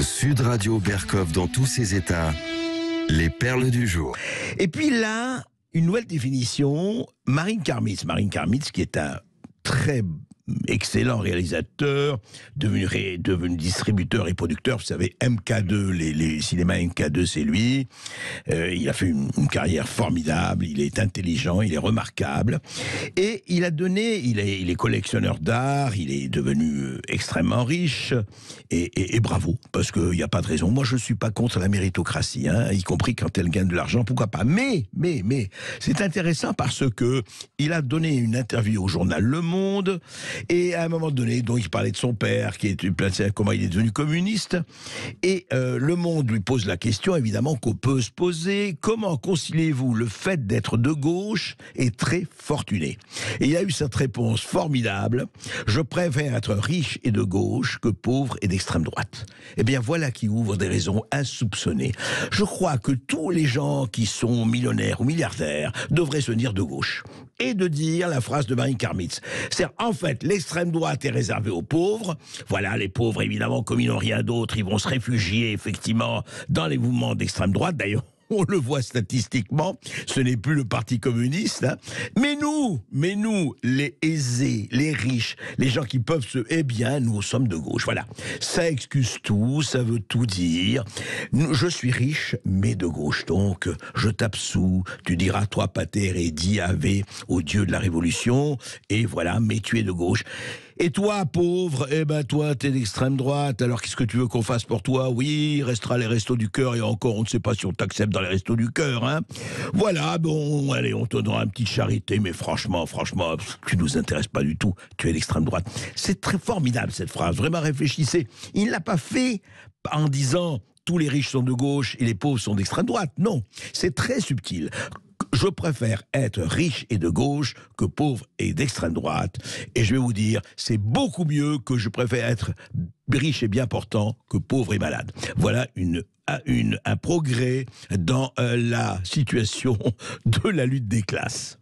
Sud Radio Berkov dans tous ses états. Les perles du jour. Et puis là, une nouvelle définition, Marine Karmitz. Marine Karmitz qui est un très excellent réalisateur, devenu distributeur et producteur. Vous savez, MK2, les cinémas MK2, c'est lui. Il a fait une carrière formidable, il est intelligent, il est remarquable. Et il est collectionneur d'art, il est devenu extrêmement riche. Et bravo, parce qu'il n'y a pas de raison. Moi, je ne suis pas contre la méritocratie, y compris quand elle gagne de l'argent, pourquoi pas. Mais, c'est intéressant parce que il a donné une interview au journal Le Monde. Et à un moment donné, donc il parlait de son père, comment il est devenu communiste. Et Le Monde lui pose la question, évidemment, qu'on peut se poser. Comment conciliez-vous le fait d'être de gauche et très fortuné? Et il a eu cette réponse formidable. Je préfère être riche et de gauche que pauvre et d'extrême droite. Eh bien, voilà qui ouvre des raisons insoupçonnées. Je crois que tous les gens qui sont millionnaires ou milliardaires devraient se dire de gauche. Et de dire la phrase de Marine Karmitz. C'est en fait, l'extrême droite est réservée aux pauvres. Voilà, les pauvres, évidemment, comme ils n'ont rien d'autre, ils vont se réfugier, effectivement, dans les mouvements d'extrême droite. D'ailleurs, on le voit statistiquement, ce n'est plus le Parti communiste. Mais nous, les aisés, les riches, les gens qui peuvent eh bien, nous sommes de gauche. Voilà, ça excuse tout, ça veut tout dire. Je suis riche, mais de gauche. Donc, je tape sous, tu diras, toi, pater et dis ave au Dieu de la Révolution. Et voilà, mais tu es de gauche. Et toi, pauvre, toi, t'es d'extrême droite, alors qu'est-ce que tu veux qu'on fasse pour toi? Oui, il restera les restos du cœur, et encore, on ne sait pas si on t'accepte dans les restos du cœur, Voilà, bon, allez, on te donnera une petite charité, mais franchement, tu nous intéresses pas du tout, tu es d'extrême droite. C'est très formidable, cette phrase, vraiment réfléchissez. Il ne l'a pas fait en disant, tous les riches sont de gauche et les pauvres sont d'extrême droite. Non, c'est très subtil. Je préfère être riche et de gauche que pauvre et d'extrême droite. Et je vais vous dire, c'est beaucoup mieux que je préfère être riche et bien portant que pauvre et malade. Voilà un progrès dans la situation de la lutte des classes.